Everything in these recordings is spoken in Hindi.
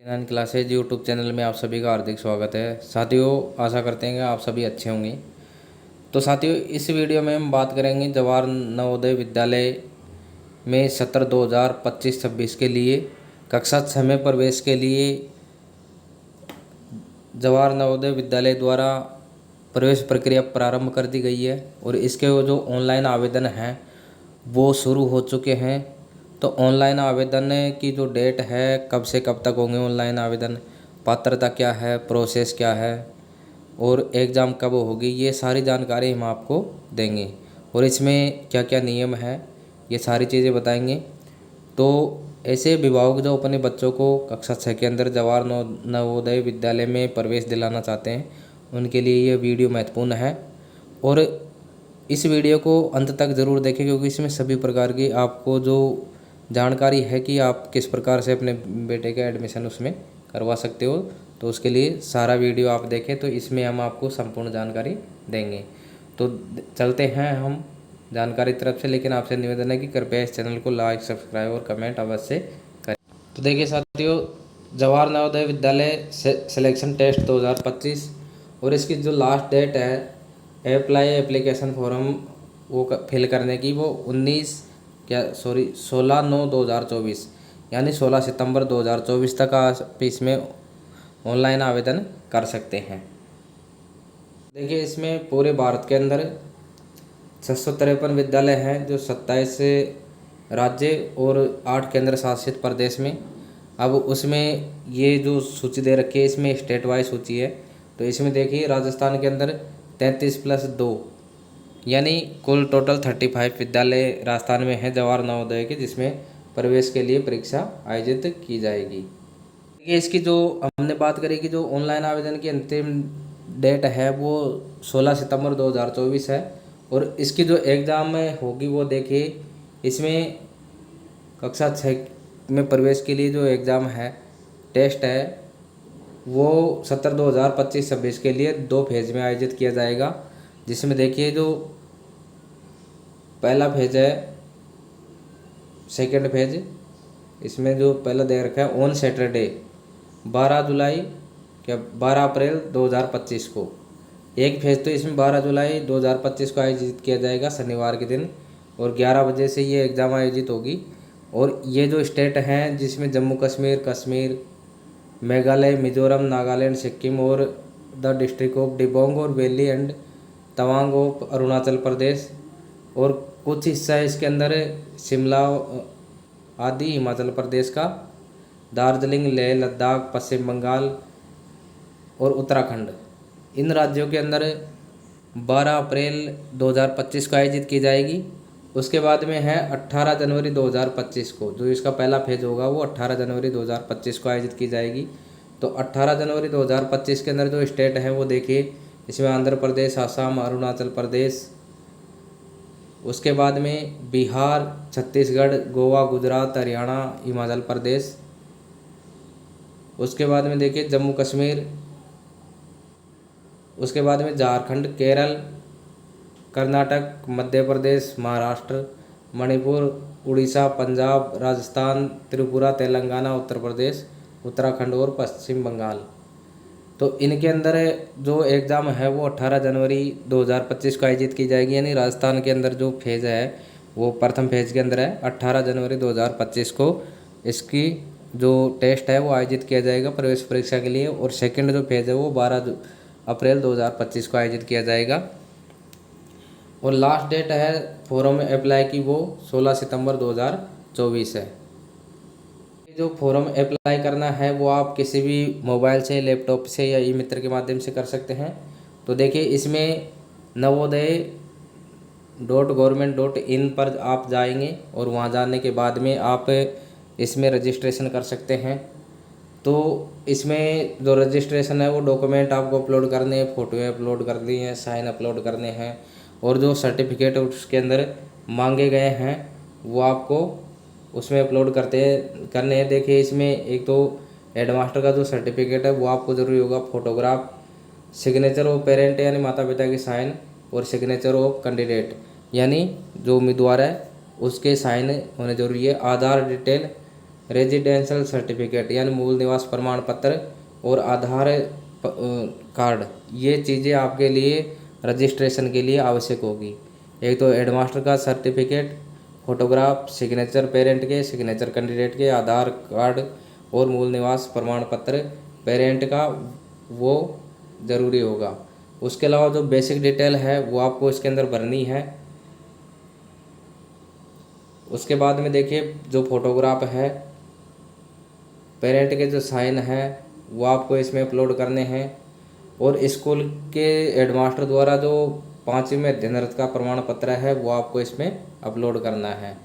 नाइन क्लासेज यूट्यूब चैनल में आप सभी का हार्दिक स्वागत है। साथियों, आशा करते हैं कि आप सभी अच्छे होंगे। तो साथियों, इस वीडियो में हम बात करेंगे जवाहर नवोदय विद्यालय में सत्र 2025-26 के लिए कक्षा 6 में प्रवेश के लिए जवाहर नवोदय विद्यालय द्वारा प्रवेश प्रक्रिया प्रारंभ कर दी गई है और इसके वो जो ऑनलाइन आवेदन हैं वो शुरू हो चुके हैं। तो ऑनलाइन आवेदन की जो डेट है, कब से कब तक होंगे ऑनलाइन आवेदन, पात्रता क्या है, प्रोसेस क्या है और एग्ज़ाम कब होगी, ये सारी जानकारी हम आपको देंगे और इसमें क्या क्या नियम है ये सारी चीज़ें बताएंगे। तो ऐसे अभिभावक जो अपने बच्चों को कक्षा 6 के अंदर जवाहर नवोदय विद्यालय में प्रवेश दिलाना चाहते हैं, उनके लिए ये वीडियो महत्वपूर्ण है और इस वीडियो को अंत तक ज़रूर देखें, क्योंकि इसमें सभी प्रकार की आपको जो जानकारी है कि आप किस प्रकार से अपने बेटे का एडमिशन उसमें करवा सकते हो, तो उसके लिए सारा वीडियो आप देखें। तो इसमें हम आपको संपूर्ण जानकारी देंगे। तो चलते हैं हम जानकारी तरफ से, लेकिन आपसे निवेदन है कि कृपया इस चैनल को लाइक, सब्सक्राइब और कमेंट अवश्य करें। तो देखिए साथियों, जवाहर नवोदय विद्यालय सिलेक्शन टेस्ट 2025 और इसकी जो लास्ट डेट है एप्लीकेशन फॉर्म वो फिल करने की, वो 16/9/2024 यानी 16 सितंबर 2024 तक आप इसमें ऑनलाइन आवेदन कर सकते हैं। देखिए, इसमें पूरे भारत के अंदर 653 विद्यालय हैं, जो 27 राज्य और 8 केंद्र शासित प्रदेश में। अब उसमें ये जो सूची दे रखी है, इसमें स्टेट वाइज सूची है। तो इसमें देखिए, राजस्थान के अंदर 33+2 यानी कुल टोटल 35 विद्यालय राजस्थान में हैं जवाहर नवोदय के, जिसमें प्रवेश के लिए परीक्षा आयोजित की जाएगी। देखिए, इसकी जो हमने बात करी कि जो ऑनलाइन आवेदन की अंतिम डेट है वो 16 सितंबर 2024 है और इसकी जो एग्ज़ाम होगी वो देखिए, इसमें कक्षा 6 में प्रवेश के लिए जो एग्ज़ाम है, टेस्ट है, वो सत्र 2025-26 के लिए 2 फेज में आयोजित किया जाएगा। जिसमें देखिए, जो पहला फेज है, सेकंड फेज, इसमें जो पहला दे रखा है ऑन सैटरडे 12 अप्रैल 2025 को। एक फेज तो इसमें 12 जुलाई 2025 को आयोजित किया जाएगा शनिवार के दिन, और 11 बजे से ये एग्ज़ाम आयोजित होगी। और ये जो स्टेट हैं जिसमें जम्मू कश्मीर, मेघालय, मिजोरम, नागालैंड, सिक्किम और द डिस्ट्रिक्ट ऑफ डिबोंग और valley and Tawang of Arunachal Pradesh, और कुछ हिस्सा है इसके अंदर शिमला आदि हिमाचल प्रदेश का, दार्जिलिंग, लेह लद्दाख पश्चिम बंगाल और उत्तराखंड। इन राज्यों के अंदर 12 अप्रैल 2025 को आयोजित की जाएगी। उसके बाद में है 18 जनवरी 2025 को, जो इसका पहला फेज होगा वो 18 जनवरी 2025 को आयोजित की जाएगी। तो 18 जनवरी 2025 के अंदर जो स्टेट है वो देखिए, इसमें आंध्र प्रदेश, असम, अरुणाचल प्रदेश, उसके बाद में बिहार, छत्तीसगढ़, गोवा, गुजरात, हरियाणा, हिमाचल प्रदेश, उसके बाद में देखिए जम्मू कश्मीर, उसके बाद में झारखंड, केरल, कर्नाटक, मध्य प्रदेश, महाराष्ट्र, मणिपुर, उड़ीसा, पंजाब, राजस्थान, त्रिपुरा, तेलंगाना, उत्तर प्रदेश, उत्तराखंड और पश्चिम बंगाल। तो इनके अंदर जो एग्ज़ाम है वो 18 जनवरी 2025 को आयोजित की जाएगी, यानी राजस्थान के अंदर जो फेज़ है वो प्रथम फेज़ के अंदर है। 18 जनवरी 2025 को इसकी जो टेस्ट है वो आयोजित किया जाएगा प्रवेश परीक्षा के लिए, और सेकंड जो फेज़ है वो 12 अप्रैल 2025 को आयोजित किया जाएगा। और लास्ट डेट है फॉर्म अप्लाई की वो 16 सितंबर 2024 है। जो फॉर्म अप्लाई करना है वो आप किसी भी मोबाइल से, लैपटॉप से या ई मित्र के माध्यम से कर सकते हैं। तो देखिए, इसमें navoday.government.in पर आप जाएंगे और वहां जाने के बाद में आप इसमें रजिस्ट्रेशन कर सकते हैं। तो इसमें जो रजिस्ट्रेशन है वो डॉक्यूमेंट आपको अपलोड करने हैं, फ़ोटोएँ अपलोड करनी है, साइन अपलोड करने हैं, और जो सर्टिफिकेट उसके अंदर मांगे गए हैं वो आपको उसमें अपलोड करने हैं। देखिए, इसमें एक तो हेडमास्टर का जो सर्टिफिकेट है वो आपको ज़रूरी होगा, फोटोग्राफ, सिग्नेचर ऑफ पेरेंट यानी माता पिता की साइन, और सिग्नेचर ऑफ कैंडिडेट यानी जो उम्मीदवार है उसके साइन होने जरूरी है। आधार डिटेल रेजिडेंशियल सर्टिफिकेट यानी मूल निवास प्रमाण पत्र और आधार कार्ड, ये चीज़ें आपके लिए रजिस्ट्रेशन के लिए आवश्यक होगी। एक तो हेडमास्टर का सर्टिफिकेट, फोटोग्राफ, सिग्नेचर पेरेंट के, सिग्नेचर कैंडिडेट के, आधार कार्ड और मूल निवास प्रमाण पत्र पेरेंट का, वो ज़रूरी होगा। उसके अलावा जो बेसिक डिटेल है वो आपको इसके अंदर भरनी है। उसके बाद में देखिए जो फोटोग्राफ है, पेरेंट के जो साइन है वो आपको इसमें अपलोड करने हैं। और स्कूल के हेडमास्टर द्वारा जो 5वीं में अध्ययनरत का प्रमाण पत्र है वो आपको इसमें अपलोड करना है।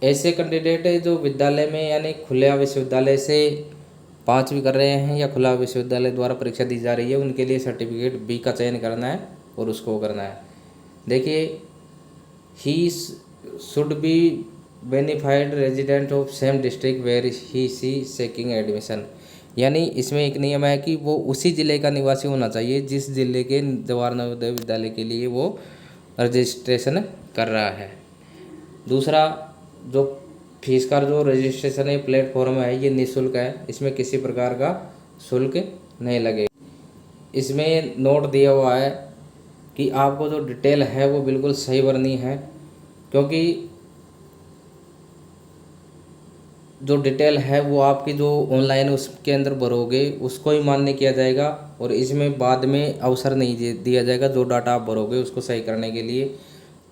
ऐसे कैंडिडेट जो विद्यालय में यानी खुला विश्वविद्यालय से 5वीं कर रहे हैं या खुला विश्वविद्यालय द्वारा परीक्षा दी जा रही है, उनके लिए सर्टिफिकेट बी का चयन करना है और उसको करना है। देखिए, he should be bonafide resident of same district where he is seeking admission, यानी इसमें एक नियम है कि वो उसी ज़िले का निवासी होना चाहिए जिस ज़िले के जवाहर नवोदय विद्यालय के लिए वो रजिस्ट्रेशन कर रहा है। दूसरा, जो फीस का जो रजिस्ट्रेशन है प्लेटफॉर्म है ये निःशुल्क है, इसमें किसी प्रकार का शुल्क नहीं लगेगा। इसमें नोट दिया हुआ है कि आपको जो डिटेल है वो बिल्कुल सही भरनी है, क्योंकि जो डिटेल है वो आपकी जो ऑनलाइन उसके अंदर भरोगे उसको ही मान्य किया जाएगा और इसमें बाद में अवसर नहीं दिया जाएगा जो डाटा आप भरोगे उसको सही करने के लिए।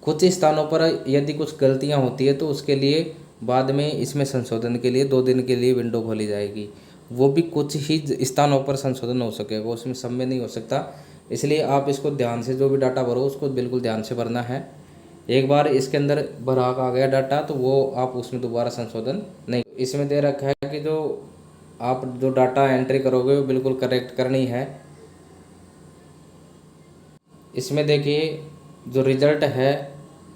कुछ स्थानों पर यदि कुछ गलतियां होती है तो उसके लिए बाद में इसमें संशोधन के लिए 2 दिन के लिए विंडो खोली जाएगी। वो भी कुछ ही स्थानों पर संशोधन हो सकेगा, उसमें सब में नहीं हो सकता। इसलिए आप इसको ध्यान से जो भी डाटा भरो उसको बिल्कुल ध्यान से भरना है। एक बार इसके अंदर भरा आ गया डाटा तो वो आप उसमें दोबारा संशोधन नहीं। इसमें दे रखा है कि जो आप जो डाटा एंट्री करोगे वो बिल्कुल करेक्ट करनी है। इसमें देखिए जो रिज़ल्ट है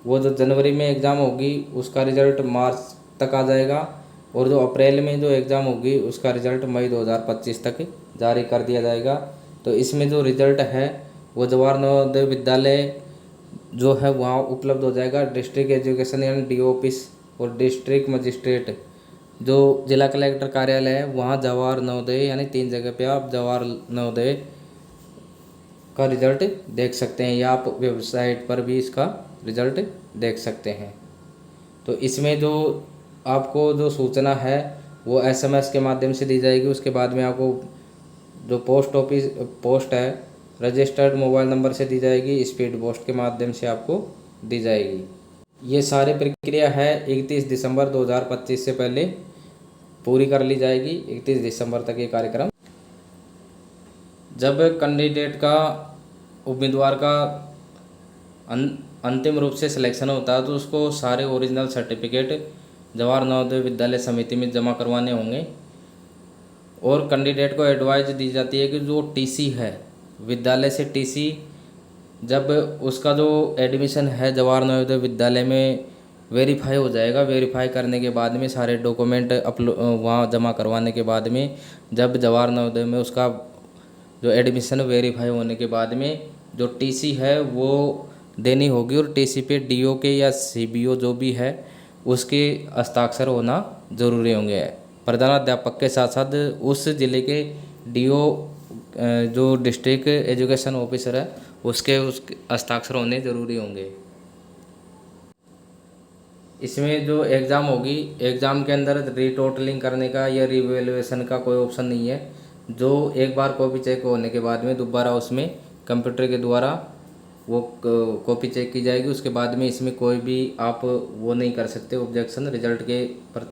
वो जो जनवरी में एग्ज़ाम होगी उसका रिज़ल्ट मार्च तक आ जाएगा और जो अप्रैल में जो एग्ज़ाम होगी उसका रिज़ल्ट मई 2025 तक जारी कर दिया जाएगा। तो इसमें जो रिज़ल्ट है वो जवाहर नवोदय विद्यालय जो है वहाँ उपलब्ध हो जाएगा। डिस्ट्रिक्ट एजुकेशन यानी DO ऑफिस और डिस्ट्रिक्ट मजिस्ट्रेट जो जिला कलेक्टर कार्यालय है वहाँ जवाहर नवोदय यानी 3 जगह पे आप जवाहर नवोदय का रिज़ल्ट देख सकते हैं या आप वेबसाइट पर भी इसका रिज़ल्ट देख सकते हैं। तो इसमें जो आपको जो सूचना है वो SMS के माध्यम से दी जाएगी। उसके बाद में आपको जो पोस्ट है रजिस्टर्ड मोबाइल नंबर से दी जाएगी, स्पीड पोस्ट के माध्यम से आपको दी जाएगी। ये सारी प्रक्रिया है 31 दिसंबर 2025 से पहले पूरी कर ली जाएगी। 31 दिसंबर तक ये कार्यक्रम। जब कैंडिडेट का उम्मीदवार का अंतिम रूप से सिलेक्शन होता है तो उसको सारे ओरिजिनल सर्टिफिकेट जवाहर नवोदय विद्यालय समिति में जमा करवाने होंगे। और कैंडिडेट को एडवाइस दी जाती है कि जो TC है विद्यालय से TC जब उसका जो एडमिशन है जवाहर नवोदय विद्यालय में वेरीफाई हो जाएगा, वेरीफाई करने के बाद में सारे डॉक्यूमेंट वहाँ जमा करवाने के बाद में जब जवाहर नवोदय में उसका जो एडमिशन वेरीफाई होने के बाद में जो TC है वो देनी होगी और TC पे DO के या CBO जो भी है उसके हस्ताक्षर होना ज़रूरी होंगे। प्रधानाध्यापक के साथ साथ उस ज़िले के DO जो डिस्ट्रिक्ट एजुकेशन ऑफिसर है उसके हस्ताक्षर होने ज़रूरी होंगे। इसमें जो एग्ज़ाम होगी, एग्ज़ाम के अंदर रीटोटलिंग करने का या रिवैल्यूएशन का कोई ऑप्शन नहीं है। जो एक बार कॉपी चेक होने के बाद में दोबारा उसमें कंप्यूटर के द्वारा वो कॉपी चेक की जाएगी। उसके बाद में इसमें कोई भी आप वो नहीं कर सकते ऑब्जेक्शन रिजल्ट के पर।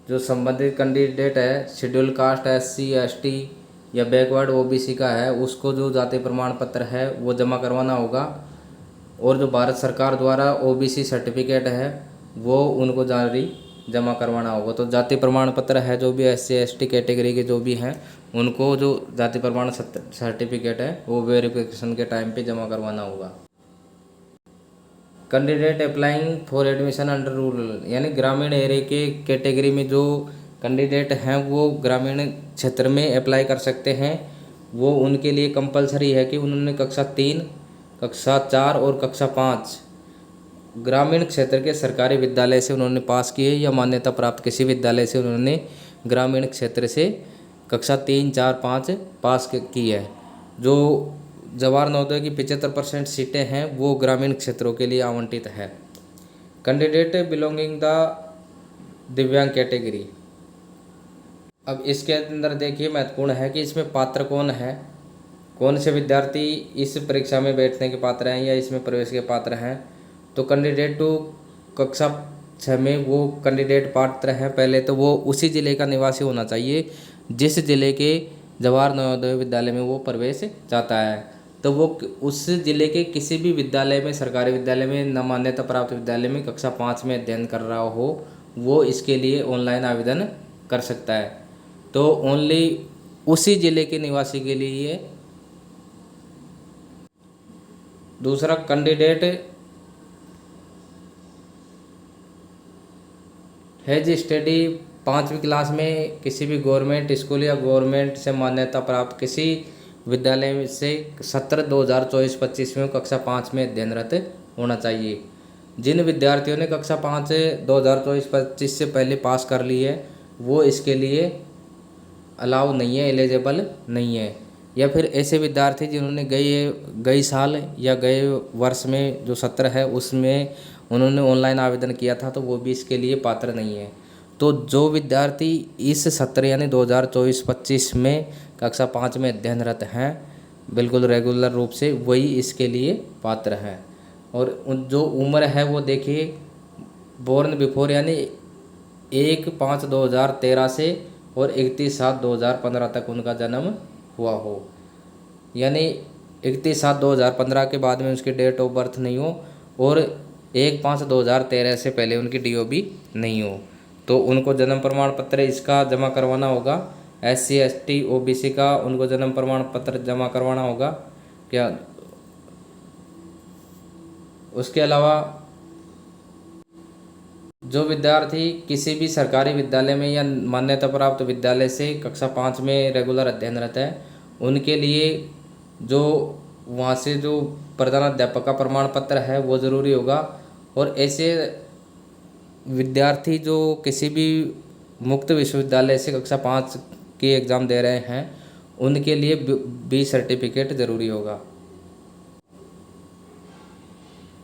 जो संबंधित कैंडिडेट है शेड्यूल कास्ट SC ST या बैकवर्ड OBC का है उसको जो जाति प्रमाण पत्र है वो जमा करवाना होगा। और जो भारत सरकार द्वारा OBC सर्टिफिकेट है वो उनको जारी जमा करवाना होगा। तो जाति प्रमाण पत्र है जो भी SC ST कैटेगरी के जो भी हैं उनको जो जाति प्रमाण सर्टिफिकेट है वो वेरिफिकेशन के टाइम पे जमा करवाना होगा। Candidate applying for admission under rural यानी ग्रामीण एरिया के कैटेगरी में जो कैंडिडेट हैं वो ग्रामीण क्षेत्र में अप्लाई कर सकते हैं। वो उनके लिए कंपलसरी है कि उन्होंने कक्षा 3, कक्षा 4 और कक्षा 5 ग्रामीण क्षेत्र के सरकारी विद्यालय से उन्होंने पास किए या मान्यता प्राप्त किसी विद्यालय से उन्होंने ग्रामीण क्षेत्र से कक्षा 3, 4, 5 पास की है। जो जवाहर नवोदय की 75% सीटें हैं वो ग्रामीण क्षेत्रों के लिए आवंटित है। कैंडिडेट बिलोंगिंग द दिव्यांग कैटेगरी। अब इसके अंदर देखिए महत्वपूर्ण है कि इसमें पात्र कौन है, कौन से विद्यार्थी इस परीक्षा में बैठने के पात्र हैं या इसमें प्रवेश के पात्र हैं। तो कैंडिडेट टू कक्षा 6 में वो कैंडिडेट पात्र हैं, पहले तो वो उसी ज़िले का निवासी होना चाहिए जिस ज़िले के जवाहर नवोदय विद्यालय में वो प्रवेश चाहता है। तो वो उस ज़िले के किसी भी विद्यालय में, सरकारी विद्यालय में, न मान्यता प्राप्त विद्यालय में कक्षा 5 में अध्ययन कर रहा हो, वो इसके लिए ऑनलाइन आवेदन कर सकता है। तो ओनली उसी ज़िले के निवासी के लिए ये। दूसरा, कैंडिडेट हैज स्टडी 5वीं क्लास में किसी भी गवर्नमेंट स्कूल या गवर्नमेंट से मान्यता प्राप्त किसी विद्यालय से सत्र 2024-25 में कक्षा 5 में अध्ययनरत होना चाहिए। जिन विद्यार्थियों ने कक्षा 5 2024-25 से पहले पास कर ली है वो इसके लिए अलाउ नहीं है, एलिजिबल नहीं है। या फिर ऐसे विद्यार्थी जिन्होंने गई साल या गए वर्ष में जो सत्र है उसमें उन्होंने ऑनलाइन आवेदन किया था तो वो भी इसके लिए पात्र नहीं है। तो जो विद्यार्थी इस सत्र यानी 2024-25 में कक्षा 5 में अध्ययनरत हैं बिल्कुल रेगुलर रूप से, वही इसके लिए पात्र हैं। और जो उम्र है वो देखिए बोर्न बिफोर यानी 1/5/2013 से और 31/7/2015 तक उनका जन्म हुआ हो, यानी 31/7/2015 के बाद में उसकी डेट ऑफ बर्थ नहीं हो और 1/5/2013 से पहले उनकी DOB नहीं हो, तो उनको जन्म प्रमाण पत्र इसका जमा करवाना होगा। SC ST OBC का उनको जन्म प्रमाण पत्र जमा करवाना होगा क्या। उसके अलावा जो विद्यार्थी किसी भी सरकारी विद्यालय में या मान्यता प्राप्त विद्यालय से कक्षा 5 में रेगुलर अध्ययनरत है उनके लिए जो वहाँ से जो प्रधानाध्यापक का प्रमाण पत्र है वो ज़रूरी होगा। और ऐसे विद्यार्थी जो किसी भी मुक्त विश्वविद्यालय से कक्षा 5 की एग्ज़ाम दे रहे हैं उनके लिए B सर्टिफिकेट ज़रूरी होगा।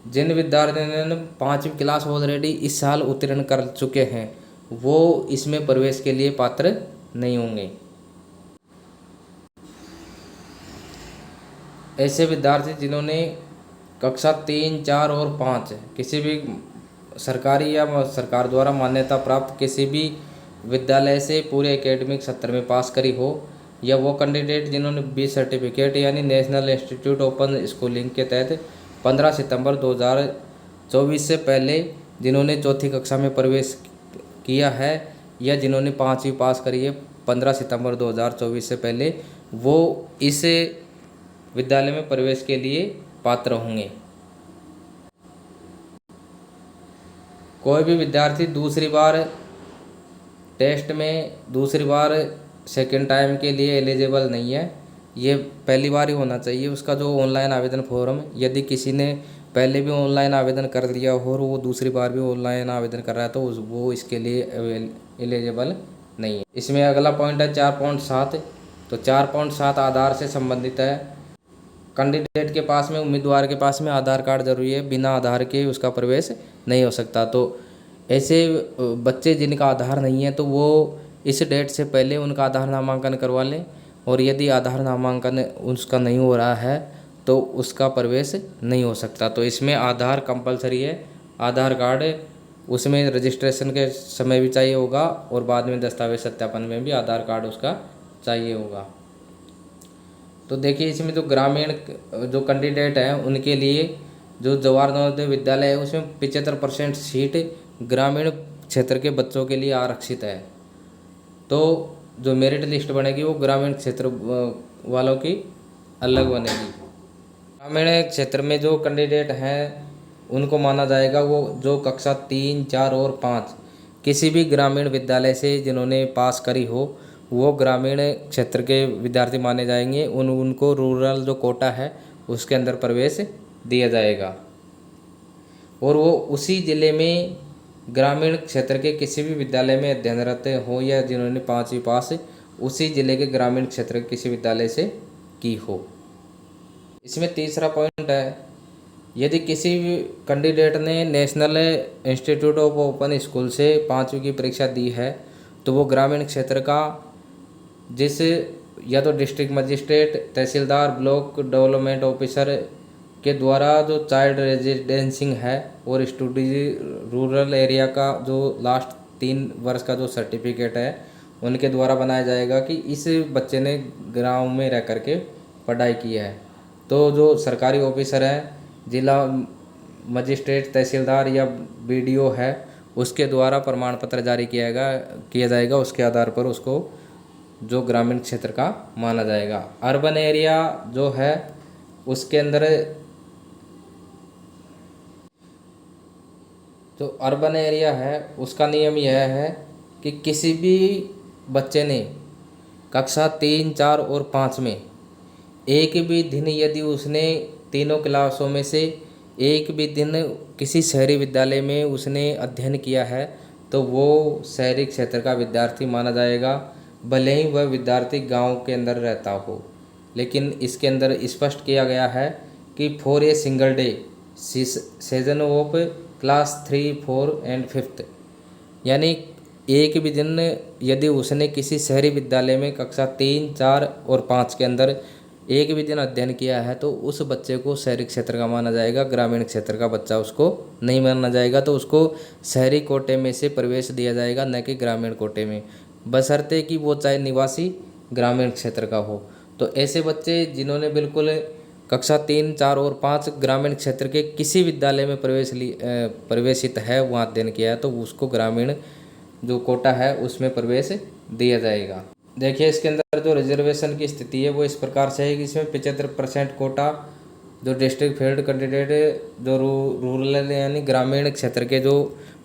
जिन विद्यार्थियों ने 5वीं क्लास ऑलरेडी इस साल उत्तीर्ण कर चुके हैं वो इसमें प्रवेश के लिए पात्र नहीं होंगे। ऐसे विद्यार्थी जिन्होंने कक्षा 3, 4 और 5 किसी भी सरकारी या सरकार द्वारा मान्यता प्राप्त किसी भी विद्यालय से पूरे एकेडमिक सत्र में पास करी हो, या वो कैंडिडेट जिन्होंने B सर्टिफिकेट यानी नेशनल इंस्टीट्यूट ओपन स्कूलिंग के तहत 15 सितंबर 2024 से पहले जिन्होंने 4थी कक्षा में प्रवेश किया है या जिन्होंने 5वीं पास करी है 15 सितंबर 2024 से पहले, वो इस विद्यालय में प्रवेश के लिए पात्र होंगे। कोई भी विद्यार्थी दूसरी बार टेस्ट में दूसरी बार सेकेंड टाइम के लिए एलिजिबल नहीं है, ये पहली बार ही होना चाहिए उसका जो ऑनलाइन आवेदन फॉर्म। यदि किसी ने पहले भी ऑनलाइन आवेदन कर लिया हो और वो दूसरी बार भी ऑनलाइन आवेदन कर रहा है तो वो इसके लिए एलिजिबल नहीं है। इसमें अगला पॉइंट है 4.7। तो 4.7 आधार से संबंधित है। कैंडिडेट के पास में, उम्मीदवार के पास में आधार कार्ड जरूरी है, बिना आधार के उसका प्रवेश नहीं हो सकता। तो ऐसे बच्चे जिनका आधार नहीं है तो वो इस डेट से पहले उनका आधार नामांकन करवा लें, और यदि आधार नामांकन उसका नहीं हो रहा है तो उसका प्रवेश नहीं हो सकता। तो इसमें आधार कंपलसरी है, आधार कार्ड उसमें रजिस्ट्रेशन के समय भी चाहिए होगा और बाद में दस्तावेज सत्यापन में भी आधार कार्ड उसका चाहिए होगा। तो देखिए इसमें जो ग्रामीण जो कैंडिडेट हैं उनके लिए जो जवाहर नवोदय विद्यालय है उसमें 75% सीट ग्रामीण क्षेत्र के बच्चों के लिए आरक्षित है। तो जो मेरिट लिस्ट बनेगी वो ग्रामीण क्षेत्र वालों की अलग बनेगी। ग्रामीण क्षेत्र में जो कैंडिडेट हैं उनको माना जाएगा वो जो कक्षा 3, 4 और 5 किसी भी ग्रामीण विद्यालय से जिन्होंने पास करी हो वो ग्रामीण क्षेत्र के विद्यार्थी माने जाएंगे। उनको रूरल जो कोटा है उसके अंदर प्रवेश दिया जाएगा। और वो उसी ज़िले में ग्रामीण क्षेत्र के किसी भी विद्यालय में अध्ययनरत हो या जिन्होंने 5वीं पास उसी ज़िले के ग्रामीण क्षेत्र के किसी विद्यालय से की हो। इसमें तीसरा पॉइंट है, यदि किसी भी कैंडिडेट ने national institute of open school से 5वीं की परीक्षा दी है तो वो ग्रामीण क्षेत्र का जिस या तो डिस्ट्रिक्ट मजिस्ट्रेट, तहसीलदार, ब्लॉक डेवलपमेंट ऑफिसर के द्वारा जो चाइल्ड रेजिडेंसिंग है और स्टडी रूरल एरिया का जो लास्ट 3 वर्ष का जो सर्टिफिकेट है उनके द्वारा बनाया जाएगा कि इस बच्चे ने गांव में रह करके पढ़ाई की है। तो जो सरकारी ऑफिसर हैं, जिला मजिस्ट्रेट, तहसीलदार या बीडीओ है, उसके द्वारा प्रमाण पत्र जारी किया जाएगा। उसके आधार पर उसको जो ग्रामीण क्षेत्र का माना जाएगा। अर्बन एरिया जो है उसके अंदर जो अर्बन एरिया है उसका नियम यह है कि किसी भी बच्चे ने कक्षा 3, 4 और 5 में एक भी दिन यदि उसने तीनों क्लासों में से एक भी दिन किसी शहरी विद्यालय में उसने अध्ययन किया है तो वो शहरी क्षेत्र का विद्यार्थी माना जाएगा, भले ही वह विद्यार्थी गांव के अंदर रहता हो। लेकिन इसके अंदर स्पष्ट किया गया है कि for a single day season of class 3, 4 and 5, यानी एक भी दिन यदि उसने किसी शहरी विद्यालय में कक्षा 3, 4 और 5 के अंदर एक भी दिन अध्ययन किया है तो उस बच्चे को शहरी क्षेत्र का माना जाएगा, ग्रामीण क्षेत्र का बच्चा उसको नहीं माना जाएगा। तो उसको शहरी कोटे में से प्रवेश दिया जाएगा, न कि ग्रामीण कोटे में, बशर्ते कि वो चाहे निवासी ग्रामीण क्षेत्र का हो। तो ऐसे बच्चे जिन्होंने बिल्कुल कक्षा 3, 4 और 5 ग्रामीण क्षेत्र के किसी विद्यालय में प्रवेशित है, वहाँ अध्ययन किया है, तो उसको ग्रामीण जो कोटा है उसमें प्रवेश दिया जाएगा। देखिए इसके अंदर जो रिजर्वेशन की स्थिति है वो इस प्रकार से है कि इसमें 75% कोटा जो डिस्ट्रिक्ट फील्ड कैंडिडेट जो रूरल यानी ग्रामीण क्षेत्र के जो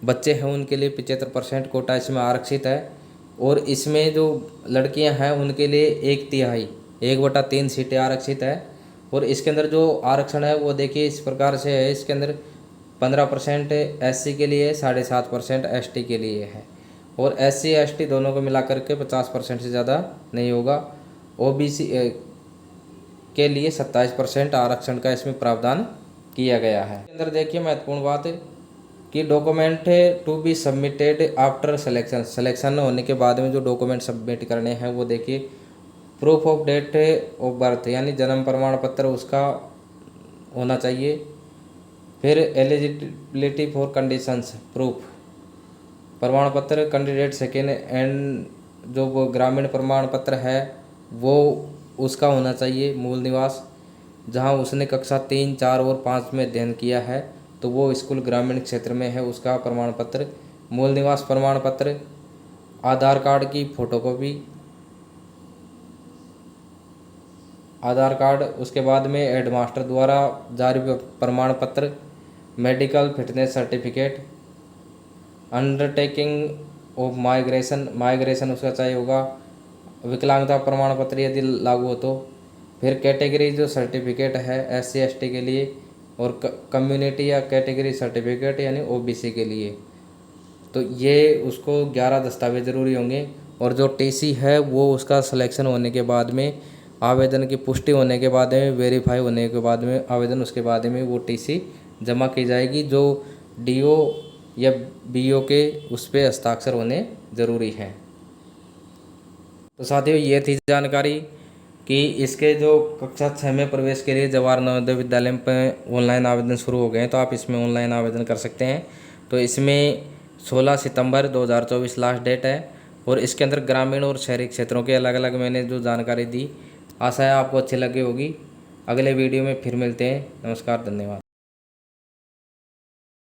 बच्चे हैं उनके लिए 75% कोटा इसमें आरक्षित है। और इसमें जो लड़कियां हैं उनके लिए 1/3 1/3 सीटें आरक्षित है। और इसके अंदर जो आरक्षण है वो देखिए इस प्रकार से है, इसके अंदर 15% SC के लिए, 7.5% ST के लिए है, और SC ST दोनों को मिला करके 50% से ज़्यादा नहीं होगा। OBC के लिए 27% आरक्षण का इसमें प्रावधान किया गया है। इसके अंदर देखिए महत्वपूर्ण बात कि document to be submitted after selection होने के बाद में जो डॉक्यूमेंट सबमिट करने हैं वो देखिए proof of date of birth यानी जन्म प्रमाण पत्र उसका होना चाहिए। फिर एलिजिबिलिटी फॉर कंडीशंस प्रूफ प्रमाण पत्र कैंडिडेट सेकेंड एंड जो वो ग्रामीण प्रमाण पत्र है वो उसका होना चाहिए। मूल निवास जहां उसने कक्षा 3, 4 और 5 में अध्ययन किया है तो वो स्कूल ग्रामीण क्षेत्र में है, उसका प्रमाण पत्र। मूल निवास प्रमाण पत्र, आधार कार्ड की फोटोकॉपी, आधार कार्ड, उसके बाद में हेडमास्टर द्वारा जारी प्रमाण पत्र, medical fitness certificate, undertaking of migration उसका चाहिए होगा, विकलांगता प्रमाण पत्र यदि लागू हो तो, फिर कैटेगरी जो सर्टिफिकेट है SC ST के लिए, और कम्युनिटी या कैटेगरी सर्टिफिकेट यानी OBC के लिए। तो ये उसको 11 दस्तावेज ज़रूरी होंगे। और जो TC है वो उसका सिलेक्शन होने के बाद में, आवेदन की पुष्टि होने के बाद में, वेरीफाई होने के बाद में आवेदन, उसके बाद में वो TC जमा की जाएगी जो DO या BO के उस पर हस्ताक्षर होने ज़रूरी हैं। तो साथियों ये थी जानकारी कि इसके जो कक्षा 6 में प्रवेश के लिए जवाहर नवोदय विद्यालय पर ऑनलाइन आवेदन शुरू हो गए हैं, तो आप इसमें ऑनलाइन आवेदन कर सकते हैं। तो इसमें 16 सितंबर 2024 लास्ट डेट है। और इसके अंदर ग्रामीण और शहरी क्षेत्रों के अलग अलग मैंने जो जानकारी दी, आशा है आपको अच्छी लगी होगी। अगले वीडियो में फिर मिलते हैं। नमस्कार, धन्यवाद।